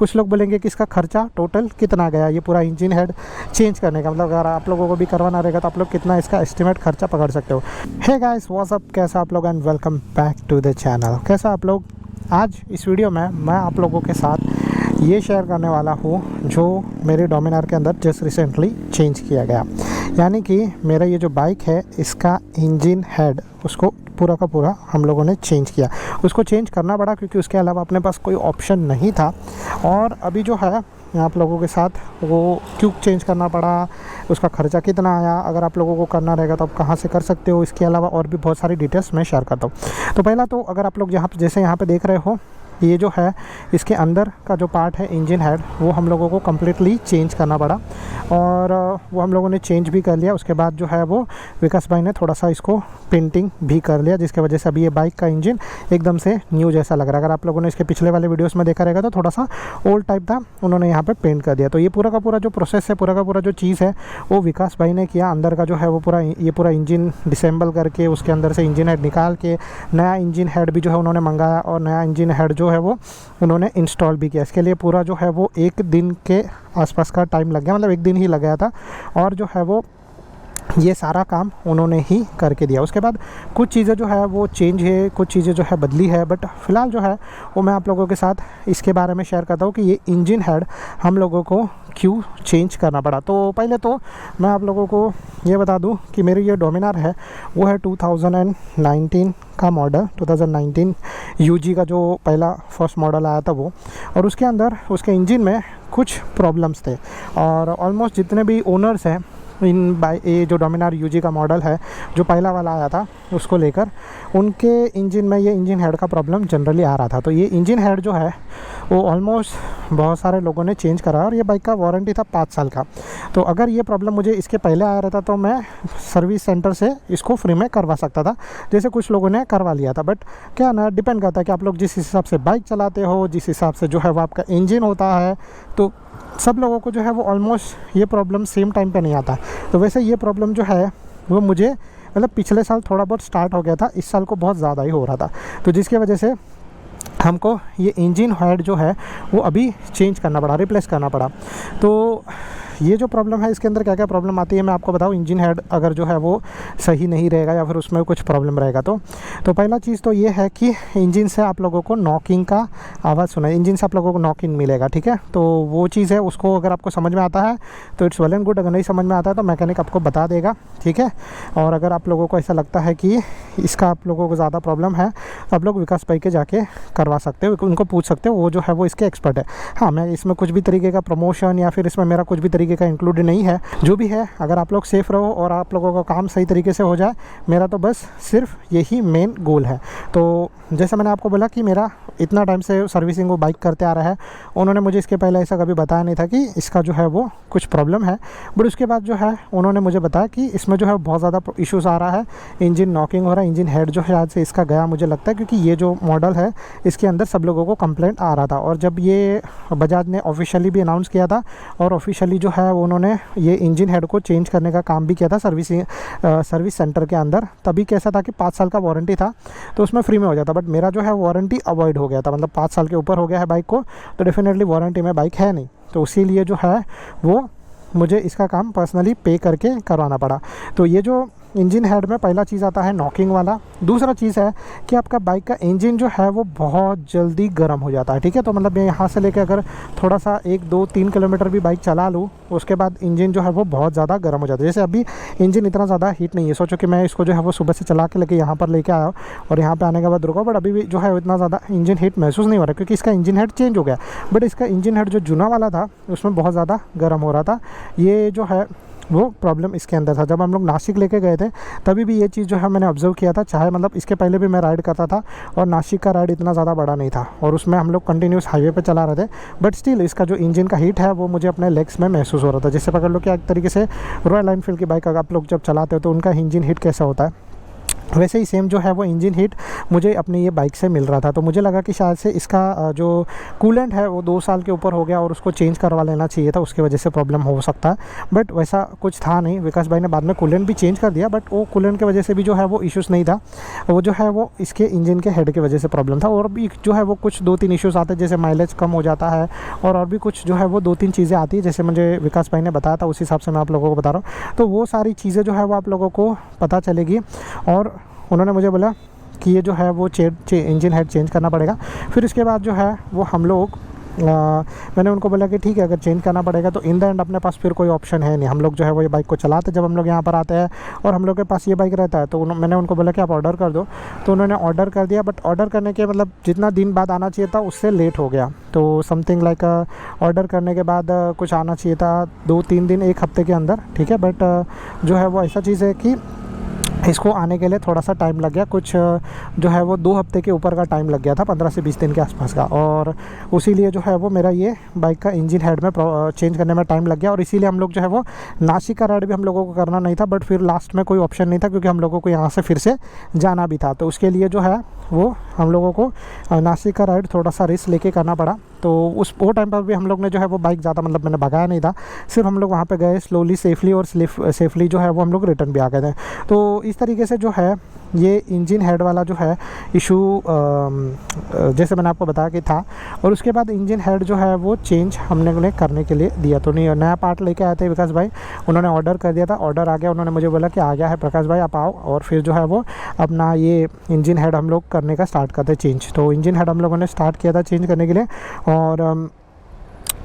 कुछ लोग बोलेंगे कि इसका खर्चा टोटल कितना गया ये पूरा इंजन हेड चेंज करने का, मतलब अगर आप लोगों को भी करवाना रहेगा तो आप लोग कितना इसका एस्टिमेट खर्चा पकड़ सकते हो। हे गाइस व्हाट्स अप, कैसा आप लोग and welcome back to the channel. कैसा आप लोग? आज इस वीडियो में मैं आप लोगों के साथ ये शेयर करने वाला हूँ जो मेरे डोमिनार के अंदर जस्ट रिसेंटली चेंज किया गया। यानी कि मेरा ये जो बाइक है इसका इंजन हेड उसको पूरा का पूरा हम लोगों ने चेंज किया। उसको चेंज करना पड़ा क्योंकि उसके अलावा अपने पास कोई ऑप्शन नहीं था। और अभी जो है मैं आप लोगों के साथ वो क्यों चेंज करना पड़ा, उसका खर्चा कितना आया, अगर आप लोगों को करना रहेगा तो आप कहाँ से कर सकते हो, इसके अलावा और भी बहुत सारी डिटेल्स मैं शेयर करता हूँ। तो पहला तो अगर आप लोग जैसे यहाँ पे देख रहे हो, ये जो है इसके अंदर का जो पार्ट है इंजन हेड वो हम लोगों को कम्प्लीटली चेंज करना पड़ा और वो हम लोगों ने चेंज भी कर लिया। उसके बाद जो है वो विकास भाई ने थोड़ा सा इसको पेंटिंग भी कर लिया, जिसकी वजह से अभी ये बाइक का इंजन एकदम से न्यू जैसा लग रहा है। अगर आप लोगों ने इसके पिछले वाले वीडियोस में देखा रहेगा तो थोड़ा सा ओल्ड टाइप था, उन्होंने यहाँ पर पेंट कर दिया। तो ये पूरा का पूरा जो प्रोसेस है, पूरा का पूरा जो चीज़ है वो विकास भाई ने किया। अंदर का जो है वो पूरा इंजन डिसेंबल करके उसके अंदर से इंजन हेड निकाल के नया इंजन हेड भी जो है उन्होंने मंगाया और नया इंजन हेड जो है वो उन्होंने इंस्टॉल भी किया। इसके लिए पूरा जो है वो 1 दिन के आसपास का टाइम लग गया, मतलब 1 दिन ही लग गया था। और जो है वो ये सारा काम उन्होंने ही करके दिया। उसके बाद कुछ चीज़ें जो है वो चेंज है, कुछ चीज़ें जो है बदली है, बट फ़िलहाल जो है वो मैं आप लोगों के साथ इसके बारे में शेयर करता हूँ कि ये इंजन हेड हम लोगों को क्यों चेंज करना पड़ा। तो पहले तो मैं आप लोगों को ये बता दूं कि मेरी ये डोमिनार है वो है 2019 का मॉडल, 2019 यूजी का जो पहला फर्स्ट मॉडल आया था वो। और उसके अंदर उसके इंजन में कुछ प्रॉब्लम्स थे और ऑलमोस्ट जितने भी ओनर्स हैं ये जो डोमिनार यूजी का मॉडल है जो पहला वाला आया था उसको लेकर, उनके इंजन में ये इंजन हेड का प्रॉब्लम जनरली आ रहा था। तो ये इंजन हेड जो है वो ऑलमोस्ट बहुत सारे लोगों ने चेंज करा और ये बाइक का वारंटी था 5 साल का। तो अगर ये प्रॉब्लम मुझे इसके पहले आया रहता तो मैं सर्विस सेंटर से इसको फ्री में करवा सकता था, जैसे कुछ लोगों ने करवा लिया था। बट क्या ना, डिपेंड करता है कि आप लोग जिस हिसाब से बाइक चलाते हो, जिस हिसाब से जो है वो आपका इंजन होता है, तो सब लोगों को जो है वो ऑलमोस्ट ये प्रॉब्लम सेम टाइम पे नहीं आता। तो वैसे ये प्रॉब्लम जो है वो मुझे मतलब पिछले साल थोड़ा बहुत स्टार्ट हो गया था, इस साल को बहुत ज़्यादा ही हो रहा था। तो जिसकी वजह से हमको ये इंजन हेड जो है वो अभी चेंज करना पड़ा, रिप्लेस करना पड़ा। तो ये जो प्रॉब्लम है इसके अंदर क्या क्या प्रॉब्लम आती है मैं आपको बताऊँ। इंजन हेड अगर जो है वो सही नहीं रहेगा या फिर उसमें कुछ प्रॉब्लम रहेगा तो पहला चीज़ तो ये है कि इंजन से आप लोगों को नॉकिंग का आवाज़ सुना, इंजन से आप लोगों को नॉकिंग मिलेगा, ठीक है। तो वो चीज़ है, उसको अगर आपको समझ में आता है तो इट्स वेल एंड गुड, अगर नहीं समझ में आता है तो मैकेनिक आपको बता देगा, ठीक है। और अगर आप लोगों को ऐसा लगता है कि इसका आप लोगों को ज़्यादा प्रॉब्लम है तो आप लोग विकास भाई के जाके करवा सकते हो, उनको पूछ सकते हो, वो जो है वो इसके एक्सपर्ट है। हाँ, मैं इसमें कुछ भी तरीके का प्रमोशन या फिर इसमें मेरा कुछ भी तरीके का इंक्लूडेड नहीं है। जो भी है, अगर आप लोग सेफ़ रहो और आप लोगों का काम सही तरीके से हो जाए, मेरा तो बस सिर्फ यही मेन गोल है। तो जैसे मैंने आपको बोला कि मेरा इतना टाइम से सर्विसिंग वो बाइक करते आ रहा है, उन्होंने मुझे इसके पहले ऐसा कभी बताया नहीं था कि इसका जो है वो कुछ प्रॉब्लम है। बट उसके बाद जो है उन्होंने मुझे बताया कि इसमें जो है बहुत ज़्यादा इश्यूज़ आ रहा है, इंजन नॉकिंग हो रहा है, इंजन हेड जो है आज से इसका गया मुझे लगता है, क्योंकि ये जो मॉडल है इसके अंदर सब लोगों को कंप्लेंट आ रहा था। और जब ये बजाज ने ऑफिशियली भी अनाउंस किया था और ऑफिशियली जो है उन्होंने ये इंजन हेड को चेंज करने का काम भी किया था सर्विस सेंटर के अंदर, तभी कैसा था कि 5 साल का वारंटी था तो उसमें फ्री में हो जाता। बट मेरा जो है वारंटी अवॉइड हो गया था, मतलब 5 साल के ऊपर हो गया है बाइक को, तो डेफिनेटली वारंटी में बाइक है नहीं। तो इसीलिए जो है वो मुझे इसका काम पर्सनली पे करके करवाना पड़ा। तो ये जो इंजन हेड में पहला चीज़ आता है नॉकिंग वाला। दूसरा चीज़ है कि आपका बाइक का इंजन जो है वो बहुत जल्दी गर्म हो जाता है, ठीक है। तो मतलब मैं यहाँ से लेकर अगर थोड़ा सा 1, 2, 3 किलोमीटर भी बाइक चला लूँ उसके बाद इंजन जो है वो बहुत ज़्यादा गर्म हो जाता है। जैसे अभी इंजन इतना ज़्यादा हीट नहीं है, सोचो कि मैं इसको जो है वो सुबह से चला के लेके यहाँ पर लेके आया और यहाँ पर आने के बाद रुका, बट अभी भी जो है इतना ज़्यादा इंजन हीट महसूस नहीं हो रहा क्योंकि इसका इंजन हेड चेंज हो गया। बट इसका इंजन हेड जो जूना वाला था उसमें बहुत ज़्यादा गर्म हो रहा था। ये जो है वो प्रॉब्लम इसके अंदर था। जब हम लोग नासिक लेके गए थे तभी भी ये चीज़ जो है मैंने ऑब्जर्व किया था, चाहे मतलब इसके पहले भी मैं राइड करता था और नासिक का राइड इतना ज़्यादा बड़ा नहीं था और उसमें हम लोग कंटिन्यूस हाईवे पे चला रहे थे, बट स्टिल इसका जो इंजन का हीट है वो मुझे अपने लेग्स में महसूस हो रहा था। जैसे पकड़ लो कि एक तरीके से रॉयल एनफील्ड की बाइक अगर आप लोग जब चलाते हो तो उनका इंजन हीट कैसा होता है, वैसे ही सेम जो है वो इंजन हीट मुझे अपनी ये बाइक से मिल रहा था। तो मुझे लगा कि शायद से इसका जो कूलेंट है वो 2 साल के ऊपर हो गया और उसको चेंज करवा लेना चाहिए था, उसकी वजह से प्रॉब्लम हो सकता है। बट वैसा कुछ था नहीं, विकास भाई ने बाद में कूलेंट भी चेंज कर दिया, बट वो कूलेंट की वजह से भी जो है वो इश्यूज़ नहीं था, वो जो है वो इसके इंजन के हेड की वजह से प्रॉब्लम था। और भी जो है वो कुछ 2-3 इश्यूज़ आते हैं, जैसे माइलेज कम हो जाता है और भी कुछ जो है वो 2-3 चीज़ें आती है, जैसे मुझे विकास भाई ने बताया था, उस हिसाब से मैं आप लोगों को बता रहा हूँ। तो वो सारी चीज़ें जो है वो आप लोगों को पता चलेगी। और उन्होंने मुझे बोला कि ये जो है वो इंजन हेड चेंज करना पड़ेगा। फिर इसके बाद जो है वो हम लोग मैंने उनको बोला कि ठीक है, अगर चेंज करना पड़ेगा तो इन द एंड अपने पास फिर कोई ऑप्शन है नहीं। हम लोग जो है वो ये बाइक को चलाते जब हम लोग यहाँ पर आते हैं और हम लोग के पास ये बाइक रहता है, तो मैंने उनको बोला कि आप ऑर्डर कर दो। तो उन्होंने ऑर्डर कर दिया, बट ऑर्डर करने के मतलब जितना दिन बाद आना चाहिए था उससे लेट हो गया। तो समथिंग लाइक ऑर्डर करने के बाद कुछ आना चाहिए था 2-3 दिन, 1 हफ्ते के अंदर, ठीक है। बट जो है वो ऐसा चीज़ है कि इसको आने के लिए थोड़ा सा टाइम लग गया, कुछ जो है वो 2 हफ्ते के ऊपर का टाइम लग गया था, 15 से 20 दिन के आसपास का। और उसीलिए जो है वो मेरा ये बाइक का इंजन हेड में चेंज करने में टाइम लग गया। और इसीलिए हम लोग जो है वो नासिक का राइड भी हम लोगों को करना नहीं था, बट फिर लास्ट में कोई ऑप्शन नहीं था क्योंकि हम लोगों को यहाँ से फिर से जाना भी था। तो उसके लिए जो है वो हम लोगों को नासिक का राइड थोड़ा सा रिस्क लेके करना पड़ा। तो वो टाइम पर भी हम लोग ने जो है वो बाइक ज़्यादा मतलब मैंने भगाया नहीं था, सिर्फ हम लोग वहाँ पे गए स्लोली, सेफली, और सेफली जो है वो हम लोग रिटर्न भी आ गए थे। तो इस तरीके से जो है ये इंजन हेड वाला जो है इशू जैसे मैंने आपको बताया कि था। और उसके बाद इंजन हेड जो है वो चेंज हमने उन्हें करने के लिए दिया। तो नहीं, नया पार्ट लेके आए थे विकास भाई, उन्होंने ऑर्डर कर दिया था, ऑर्डर आ गया, उन्होंने मुझे बोला कि आ गया है प्रकाश भाई आप आओ। और फिर जो है वो अपना ये इंजन हेड हम लोग करने का स्टार्ट करते चेंज। तो इंजन हेड हम लोगों ने स्टार्ट किया था चेंज करने के लिए, और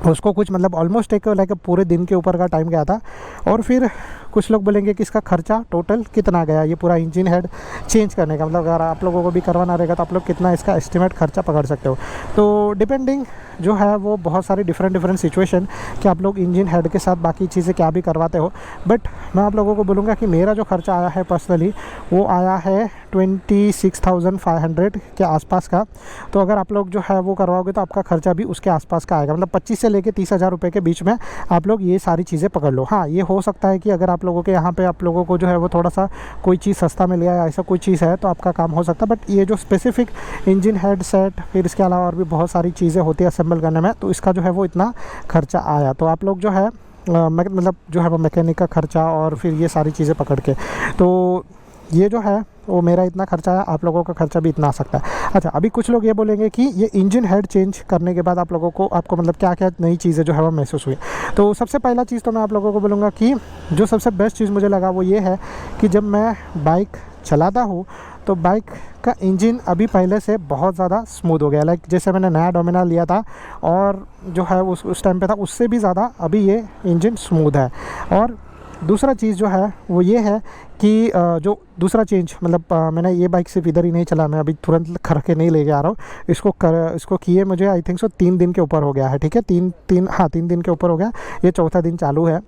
उसको कुछ मतलब ऑलमोस्ट एक लाइक पूरे दिन के ऊपर का टाइम गया था। और फिर कुछ लोग बोलेंगे कि इसका खर्चा टोटल कितना गया ये पूरा इंजन हेड चेंज करने का, मतलब अगर आप लोगों को भी करवाना रहेगा तो आप लोग कितना इसका एस्टिमेट खर्चा पकड़ सकते हो। तो डिपेंडिंग जो है वो बहुत सारी डिफरेंट सिचुएशन कि आप लोग इंजन हेड के साथ बाकी चीज़ें क्या भी करवाते हो। बट मैं आप लोगों को बोलूँगा कि मेरा जो खर्चा आया है पर्सनली वो आया है 26,500 के आसपास का। तो अगर आप लोग जो है वो करवाओगे तो आपका खर्चा भी उसके आसपास का आएगा, मतलब 25 से लेके 30,000 रुपये के बीच में आप लोग ये सारी चीज़ें पकड़ लो। हाँ, ये हो सकता है कि अगर आप लोगों के यहाँ पे आप लोगों को जो है वो थोड़ा सा कोई चीज़ सस्ता मिल गया या ऐसा कोई चीज़ है तो आपका काम हो सकता है। बट ये जो स्पेसिफिक इंजन हेड सेट, फिर इसके अलावा और भी बहुत सारी चीज़ें होती है असेंबल करने में, तो इसका जो है वो इतना खर्चा आया। तो आप लोग जो है मतलब जो है वो मैकेनिक का खर्चा और फिर ये सारी चीज़ें पकड़ के, तो ये जो है वो मेरा इतना खर्चा है, आप लोगों का खर्चा भी इतना आ सकता है। अच्छा, अभी कुछ लोग ये बोलेंगे कि ये इंजन हेड चेंज करने के बाद आप लोगों को आपको मतलब क्या क्या नई चीज़ें जो है वो महसूस हुई। तो सबसे पहला चीज़ तो मैं आप लोगों को बोलूँगा कि जो सबसे बेस्ट चीज़ मुझे लगा वो ये है कि जब मैं बाइक चलाता हूँ तो बाइक का इंजन अभी पहले से बहुत ज़्यादा स्मूथ हो गया। लाइक जैसे मैंने नया डोमिनार लिया था और जो है उस टाइम पे था उससे भी ज़्यादा अभी ये इंजन स्मूथ है। और दूसरा चीज़ जो है वो ये है कि जो दूसरा चेंज मतलब मैंने ये बाइक सिर्फ इधर ही नहीं चला, मैं अभी तुरंत करके नहीं लेके आ रहा हूँ, इसको किए मुझे आई थिंक सो 3 दिन के ऊपर हो गया है, ठीक है, 3 दिन के ऊपर हो गया, ये चौथा दिन चालू है।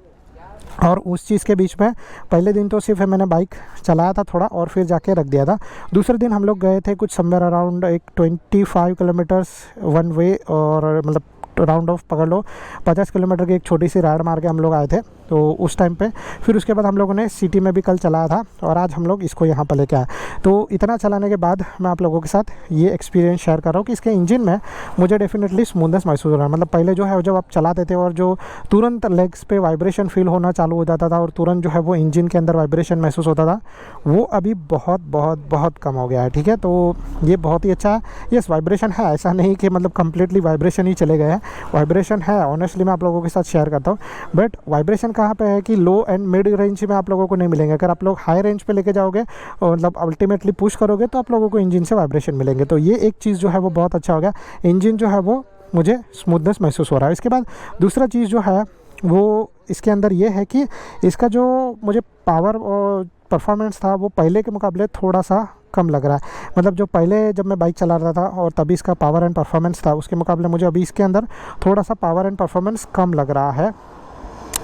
और उस चीज़ के बीच में पहले दिन तो सिर्फ मैंने बाइक चलाया था थोड़ा और फिर जाके रख दिया था। दूसरे दिन हम लोग गए थे कुछ समवेयर अराउंड एक 25 किलोमीटर्स वन वे, और मतलब राउंड ऑफ पकड़ लो 50 किलोमीटर की एक छोटी सी राइड मार के हम लोग आए थे। तो उस टाइम पे फिर उसके बाद हम लोगों ने सिटी में भी कल चलाया था और आज हम लोग इसको यहाँ पर लेके आए। तो इतना चलाने के बाद मैं आप लोगों के साथ ये एक्सपीरियंस शेयर कर रहा हूँ कि इसके इंजन में मुझे डेफिनेटली स्मूथनेस महसूस हो रहा है। मतलब पहले जो है जब आप चलाते थे और जो तुरंत लेग्स पे वाइब्रेशन फील होना चालू हो जाता था और तुरंत जो है वो इंजन के अंदर वाइब्रेशन महसूस होता था, वो अभी बहुत बहुत बहुत कम हो गया है, ठीक है। तो ये बहुत ही अच्छा है। यस, वाइब्रेशन है, ऐसा नहीं कि मतलब कम्प्लीटली वाइब्रेशन ही चले गए हैं, वाइब्रेशन है, ऑनेस्टली मैं आप लोगों के साथ शेयर करता हूँ। बट वाइब्रेशन कहाँ पे है कि लो एंड मिड रेंज में आप लोगों को नहीं मिलेंगे। अगर आप लोग हाई रेंज पे लेके जाओगे और मतलब अल्टीमेटली पुश करोगे तो आप लोगों को इंजन से वाइब्रेशन मिलेंगे। तो ये एक चीज़ जो है वो बहुत अच्छा हो गया, इंजन जो है वो मुझे स्मूथनेस महसूस हो रहा है। इसके बाद दूसरा चीज़ जो है वो इसके अंदर ये है कि इसका जो मुझे पावर और परफॉर्मेंस था वो पहले के मुकाबले थोड़ा सा कम लग रहा है। मतलब जो पहले जब मैं बाइक चला रहा था और तभी इसका पावर एंड परफॉर्मेंस था, उसके मुकाबले मुझे अभी इसके अंदर थोड़ा सा पावर एंड परफॉर्मेंस कम लग रहा है।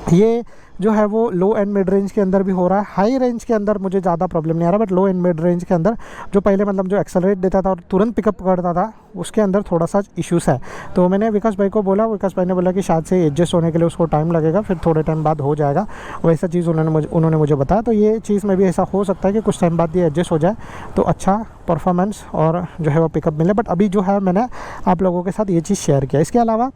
ये जो है वो लो एंड मिड रेंज के अंदर भी हो रहा है। हाई रेंज के अंदर मुझे ज़्यादा प्रॉब्लम नहीं आ रहा, but low and mid range के अंदर जो पहले मतलब जो एक्सेलरेट देता था और तुरंत पिकअप करता था, उसके अंदर थोड़ा सा इश्यूज़ है। तो मैंने विकास भाई को बोला, विकास भाई ने बोला कि शायद से एडजस्ट होने के लिए उसको टाइम लगेगा, फिर थोड़े टाइम बाद हो जाएगा। वैसा चीज़ उन्होंने मुझे बताया। तो ये चीज़ में भी ऐसा हो सकता है कि कुछ टाइम बाद ये एडजस्ट हो जाए तो अच्छा परफॉर्मेंस और जो है वो पिकअप मिले। बट अभी जो है मैंने आप लोगों के साथ ये चीज़ शेयर किया। इसके अलावा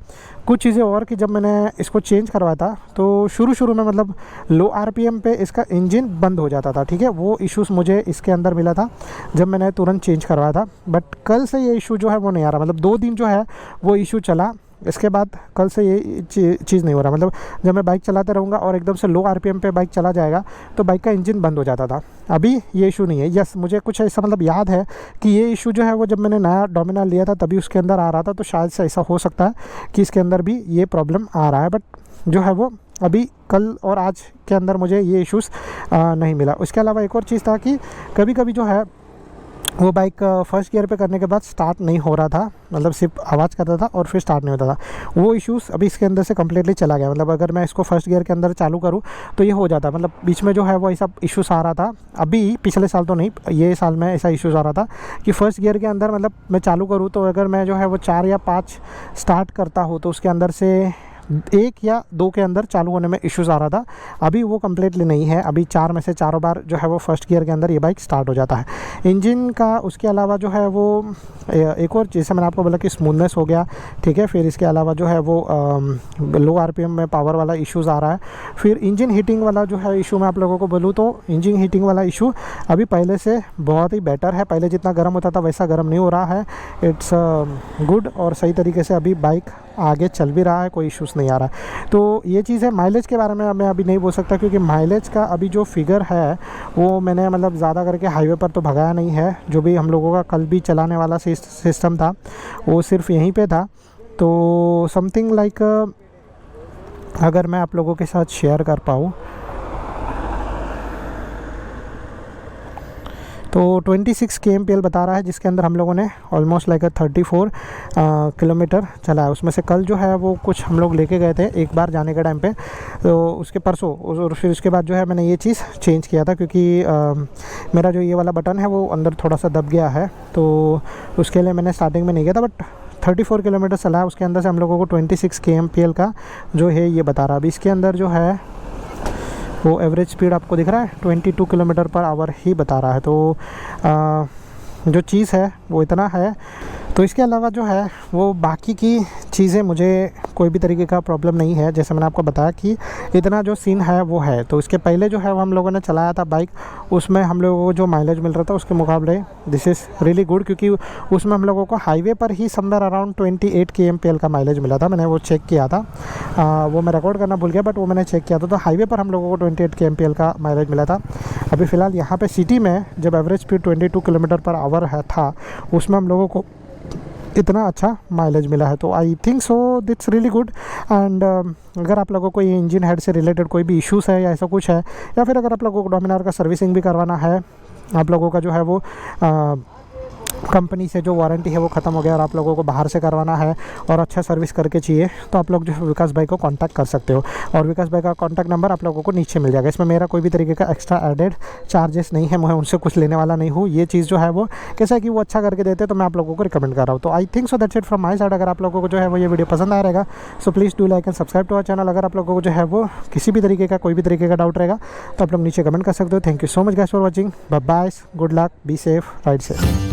कुछ चीज़ें और कि जब मैंने इसको चेंज करवाया था तो शुरू में मतलब लो आरपीएम पे इसका इंजन बंद हो जाता था, ठीक है। वो इश्यूज़ मुझे इसके अंदर मिला था जब मैंने तुरंत चेंज करवाया था। बट कल से ये इशू जो है वो नहीं आ रहा, मतलब 2 दिन जो है वो इशू चला। इसके बाद कल से ये चीज़ नहीं हो रहा, मतलब जब मैं बाइक चलाते रहूँगा और एकदम से लो आरपीएम पे बाइक चला जाएगा तो बाइक का इंजन बंद हो जाता था। अभी ये इशू नहीं है। यस, मुझे कुछ ऐसा मतलब याद है कि ये इशू जो है वो जब मैंने नया डोमिनार लिया था तभी उसके अंदर आ रहा था। तो शायद से ऐसा हो सकता है कि इसके अंदर भी ये प्रॉब्लम आ रहा है। बट जो है वो अभी कल और आज के अंदर मुझे ये इश्यूज़ नहीं मिला। उसके अलावा एक और चीज़ था कि कभी कभी जो है वो बाइक फर्स्ट गियर पे करने के बाद स्टार्ट नहीं हो रहा था, मतलब सिर्फ आवाज़ करता था और फिर स्टार्ट नहीं होता था। वो इश्यूज़ अभी इसके अंदर से कम्प्लीटली चला गया। मतलब अगर मैं इसको फर्स्ट गियर के अंदर चालू करूँ तो ये हो जाता है। मतलब बीच में जो है वो ऐसा इश्यूज़ आ रहा था, अभी पिछले साल तो नहीं, ये साल में ऐसा इश्यूज़ आ रहा था कि फर्स्ट गियर के अंदर मतलब मैं चालू करूँ तो अगर मैं जो है वो 4 या 5 स्टार्ट करता हूँ तो उसके अंदर से 1 या 2 के अंदर चालू होने में इश्यूज़ आ रहा था। अभी वो कम्प्लीटली नहीं है। अभी 4 में से चारों बार जो है वो फर्स्ट गियर के अंदर ये बाइक स्टार्ट हो जाता है। इंजन का उसके अलावा जो है वो एक और जैसे मैंने आपको बोला कि स्मूथनेस हो गया, ठीक है। फिर इसके अलावा जो है वो लो आरपीएम में पावर वाला इश्यूज़ आ रहा है। फिर इंजन हीटिंग वाला जो है इशू मैं आप लोगों को बोलूँ तो इंजन हीटिंग वाला इशू अभी पहले से बहुत ही बेटर है। पहले जितना गर्म होता था वैसा गर्म नहीं हो रहा है। इट्स गुड और सही तरीके से अभी बाइक आगे चल भी रहा है, कोई इश्यूज़ नहीं आ रहा है। तो ये चीज़ है। माइलेज के बारे में मैं अभी नहीं बोल सकता क्योंकि माइलेज का अभी जो फिगर है वो मैंने मतलब ज़्यादा करके हाईवे पर तो भगाया नहीं है। जो भी हम लोगों का कल भी चलाने वाला सिस्टम था वो सिर्फ यहीं पे था। तो समथिंग लाइक अगर मैं आप लोगों के साथ शेयर कर पाऊँ तो 26 kmpl बता रहा है, जिसके अंदर हम लोगों ने ऑलमोस्ट लाइक 34 किलोमीटर चला है। उसमें से कल जो है वो कुछ हम लोग लेके गए थे एक बार जाने के टाइम पे, तो उसके परसों और फिर उसके बाद जो है मैंने ये चीज़ चेंज किया था क्योंकि मेरा जो ये वाला बटन है वो अंदर थोड़ा सा दब गया है। तो उसके लिए मैंने स्टार्टिंग में नहीं किया था। बट 34 किलोमीटर चला है। उसके अंदर से हम लोगों को 26 kmpl का जो है ये बता रहा है। अभी इसके अंदर जो है वो एवरेज स्पीड आपको दिख रहा है 22 किलोमीटर पर आवर ही बता रहा है। तो जो चीज़ है वो इतना है। तो इसके अलावा जो है वो बाकी की चीज़ें मुझे कोई भी तरीके का प्रॉब्लम नहीं है। जैसे मैंने आपको बताया कि इतना जो सीन है वो है। तो इसके पहले जो है वो हम लोगों ने चलाया था बाइक, उसमें हम लोगों को जो माइलेज मिल रहा था उसके मुकाबले दिस इज़ रियली गुड, क्योंकि उसमें हम लोगों को हाईवे पर ही समवेयर अराउंड 28 kmpl का माइलेज मिला था। मैंने वो चेक किया था, वो मैं रिकॉर्ड करना भूल गया बट वो मैंने चेक किया था। तो हाईवे पर हम लोगों को 28 kmpl का माइलेज मिला था। अभी फ़िलहाल यहाँ पर सिटी में जब average speed 22 kilometre per hour है था उसमें हम लोगों को इतना अच्छा माइलेज मिला है। तो I think so that's really good. And अगर आप लोगों को ये इंजन हेड से रिलेटेड कोई भी इश्यूज़ है या ऐसा कुछ है, या फिर अगर आप लोगों को डोमिनार का सर्विसिंग भी करवाना है, आप लोगों का जो है वो कंपनी से जो वारंटी है वो ख़त्म हो गया और आप लोगों को बाहर से करवाना है और अच्छा सर्विस करके चाहिए, तो आप लोग जो है विकास भाई को कांटेक्ट कर सकते हो। और विकास भाई का कांटेक्ट नंबर आप लोगों को नीचे मिल जाएगा। इसमें मेरा कोई भी तरीके का एक्स्ट्रा एडेड चार्जेस नहीं है, मैं उनसे कुछ लेने वाला नहीं हूँ। ये चीज़ जो है वो कैसा है कि वो अच्छा करके देते तो मैं आप लोगों को रिकमेंड कर रहा हूँ। तो I think so that's it from my side. अगर आप लोगों को जो है वो ये वीडियो पसंद आ रहेगा so please do like and subscribe to our channel. अगर आप लोगों को जो है वो किसी भी तरीके का कोई भी तरीके का डाउट रहेगा तो आप लोग नीचे कमेंट कर सकते हो। Thank you so much guys for watching. Bye bye, good luck, be safe, ride safe.